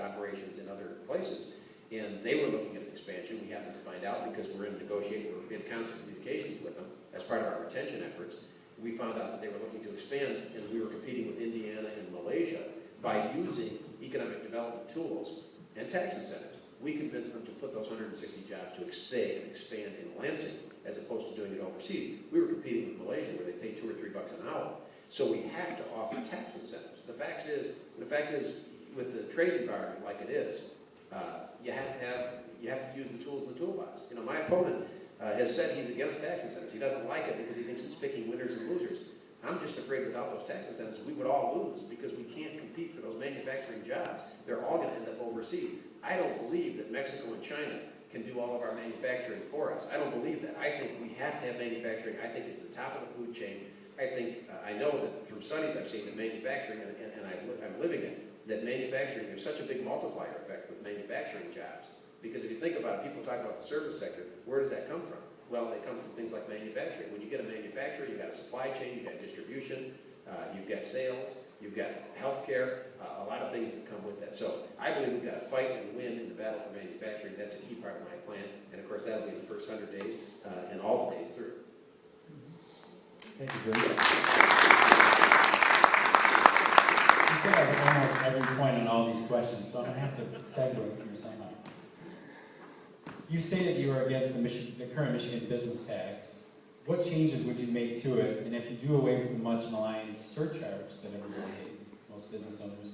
operations in other places, and they were looking at expansion. We happened to find out because we're in constant communications with them as part of our retention efforts. We found out that they were looking to expand, and we were competing with Indiana and Malaysia by using economic development tools and tax incentives. We convinced them to put those 160 jobs to stay and expand in Lansing, as opposed to doing it overseas. We were competing with Malaysia, where they pay $2 or $3 an hour. So we have to offer tax incentives. The fact is, with the trade environment like it is, you have to use the tools in the toolbox. You know, my opponent has said he's against tax incentives. He doesn't like it because he thinks it's picking winners and losers. I'm just afraid without those tax incentives, we would all lose because we can't compete for those manufacturing jobs. They're all going to end up overseas. I don't believe that Mexico and China can do all of our manufacturing for us. I don't believe that. I think we have to have manufacturing. I think it's the top of the food chain. I know that from studies I've seen that manufacturing, and I'm living it, that manufacturing, there's such a big multiplier effect with manufacturing jobs. Because if you think about it, people talk about the service sector, where does that come from? Well, it comes from things like manufacturing. When you get a manufacturer, you've got a supply chain, you've got distribution, you've got sales, you've got healthcare, a lot of things that come with that. So I believe we've got to fight and win in the battle for manufacturing. That's a key part of my plan. And of course, that'll be the first 100 days and all the days through. Thank you, Virg. I think I hit almost every point on all these questions, so I'm going to have to segue here somehow. You stated you are against the current Michigan business tax. What changes would you make to it? And if you do away with the much maligned surcharge that everybody hates, most business owners,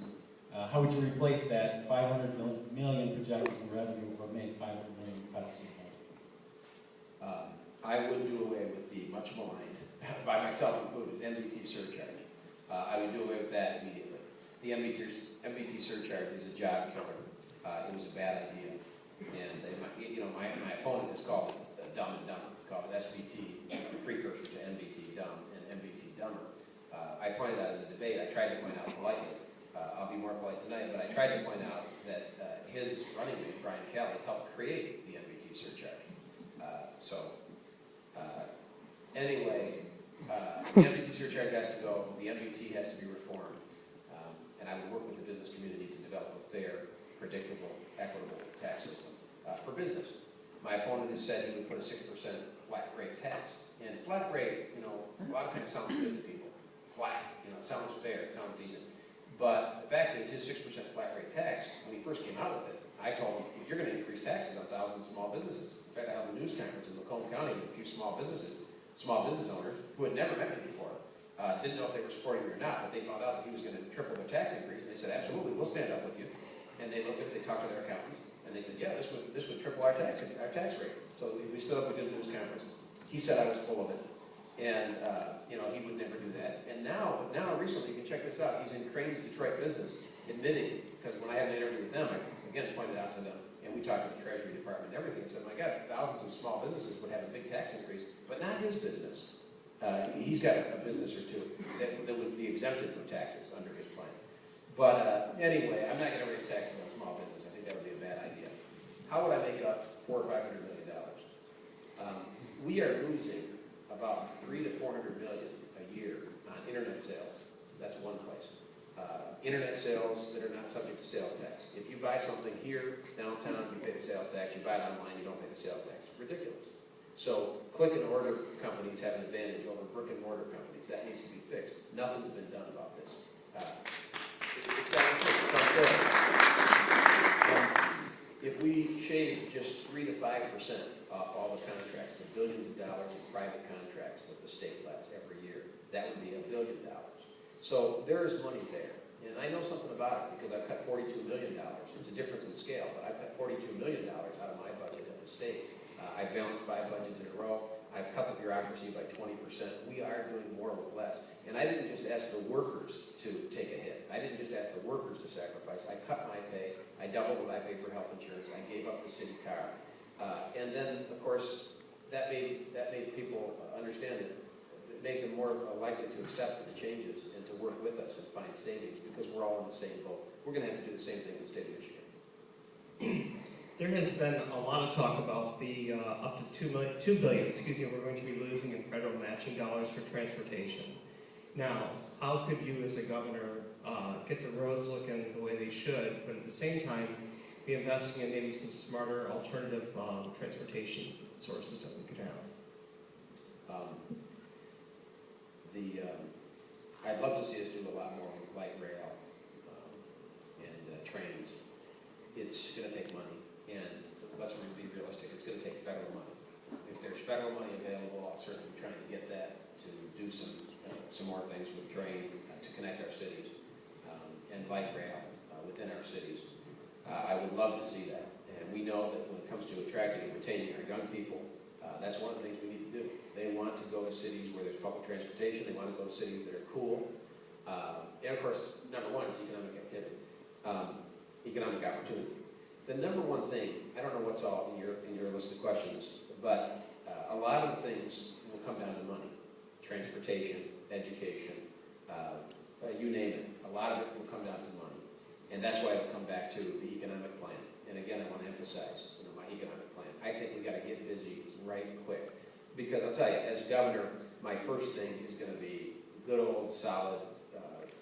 how would you replace that $500 million projected in revenue or make $500 million cuts? I would do away with the much maligned, by myself included, MBT surcharge. I would do away with that immediately. The MBT surcharge is a job killer. It was a bad idea. And my opponent has called it dumb and dumber. It's called SBT, the precursor to MBT dumb and MBT dumber. I pointed out in the debate, I tried to point out politely, I'll be more polite tonight, but I tried to point out that his running mate, Brian Kelly, helped create the MBT surcharge. Anyway, the MBT surcharge has to go, the MBT has to be reformed, and I would work with the business community to develop a fair, predictable, equitable tax system for business. My opponent has said he would put a 6% flat rate tax. And flat rate, a lot of times sounds good to people. Flat, it sounds fair, it sounds decent. But the fact is, his 6% flat rate tax, when he first came out with it, I told him, you're going to increase taxes on thousands of small businesses. In fact, I held a news conference in Macomb County with a few small business owners who had never met me before. Didn't know if they were supporting me or not, but they found out that he was going to triple their tax increase. And they said, absolutely, we'll stand up with you. And they looked at it, they talked to their accountants, and they said, yeah, this would triple our tax rate. So we stood up, we did a news conference. He said I was full of it. And, he would never do that. And now recently, you can check this out, he's in Crane's Detroit business, admitting, because when I had an interview with them, I, again, pointed out to them, and we talked to the Treasury Department and everything, and said, my God, thousands of small businesses would have a big tax increase, but not his business. He's got a business or two that would be exempted from taxes under his plan. But anyway, I'm not going to raise taxes on small business. I think that would be a bad idea. How would I make up $400 or $500 million? We are losing about $300 to $400 million a year on internet sales. That's one place. Internet sales that are not subject to sales tax. If you buy something here, downtown, you pay the sales tax. You buy it online, you don't pay the sales tax. Ridiculous. So click and order companies have an advantage over brick and mortar companies. That needs to be fixed. Nothing's been done about this. It's got to be fixed. It's unfair. If we shave just 3 to 5% off all the contracts, the billions of dollars in private contracts that the state lets every year, that would be $1 billion. So there is money there. And I know something about it because I've cut $42 million. It's a difference in scale, but I've cut $42 million out of my budget at the state. I've balanced 5 budgets in a row. I've cut the bureaucracy by 20%. We are doing more with less. And I didn't just ask the workers to take a hit. I didn't just ask the workers to sacrifice. I cut my pay. I doubled what I pay for health insurance. I gave up the city car. And then, of course, that made people understand it. It made them more likely to accept the changes and to work with us and find savings because we're all in the same boat. We're going to have to do the same thing in the state of Michigan. There has been a lot of talk about the up to $2 billion, we're going to be losing in federal matching dollars for transportation. Now, how could you as a governor get the roads looking the way they should, but at the same time, be investing in maybe some smarter alternative transportation sources that we could have. I'd love to see us do a lot more with light rail and trains. It's going to take money, and let's be realistic, it's going to take federal money. If there's federal money available, I'll certainly be trying to get that to do some more things with train to connect our cities and light rail within our cities. I would love to see that, and we know that when it comes to attracting and retaining our young people, that's one of the things we need to do. They want to go to cities where there's public transportation. They want to go to cities that are cool. And of course, number one is economic activity, economic opportunity. The number one thing, I don't know what's all in your list of questions, but a lot of the things will come down to money. Transportation, education, you name it. A lot of it will come down to money. And that's why I've come back to the economic plan. And again, I want to emphasize, my economic plan. I think we got to get busy right quick. Because I'll tell you, as governor, my first thing is going to be good old, solid,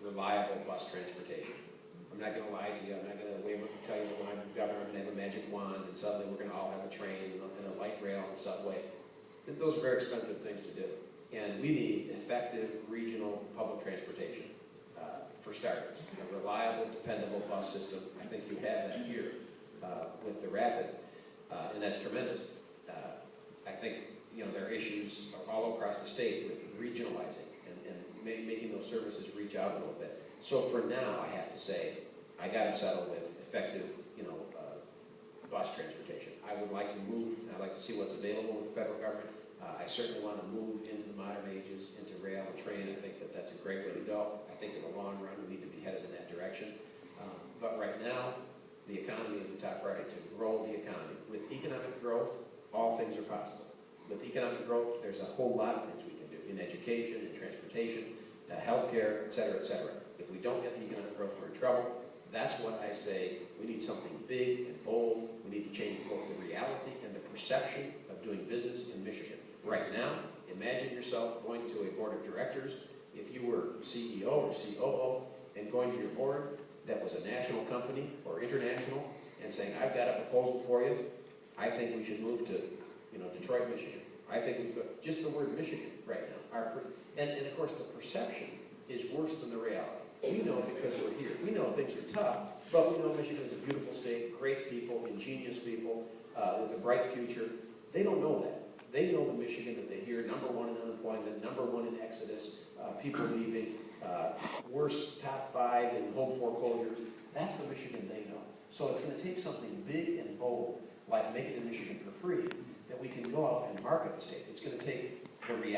reliable bus transportation. I'm not going to lie to you. I'm not going to tell you that when I'm governor, I'm going to have a magic wand and suddenly we're going to all have a train and a light rail and subway. Those are very expensive things to do. And we need effective regional public transportation for starters. A reliable, dependable bus system. I think you have that here with the Rapid, and that's tremendous. I think there are issues all across the state with regionalizing and making those services reach out a little bit. So for now, I have to say, I got to settle with effective, bus transportation. I would like to move, and I'd like to see what's available with the federal government. I certainly want to move into the modern ages, into rail and train. I think that that's a great way to go. I think in the long run, we need to be headed in that direction. But right now, the economy is the top priority, to grow the economy. With economic growth, all things are possible. With economic growth, there's a whole lot of things we can do in education, in transportation, healthcare, et cetera, et cetera. If we don't get the economic growth, we're in trouble. That's when I say we need something big and bold. We need to change both the reality and the perception of doing business in Michigan. Right now, imagine yourself going to a board of directors, if you were CEO or COO, and going to your board that was a national company or international, and saying, I've got a proposal for you. I think we should move to Detroit, Michigan. I think we've got just the word Michigan right now. And of course, the perception is worse than the reality. We know because we're here. We know things are tough, but we know Michigan is a beautiful state, great people, ingenious people, with a bright future. They don't know that. They know the Michigan that they hear, number one in unemployment, number one in exodus, people leaving, worst top 5 in home foreclosures. That's the Michigan they know. So it's going to take something big and bold, like Make It in Michigan for Free, that we can go out and market the state. It's going to take the reality.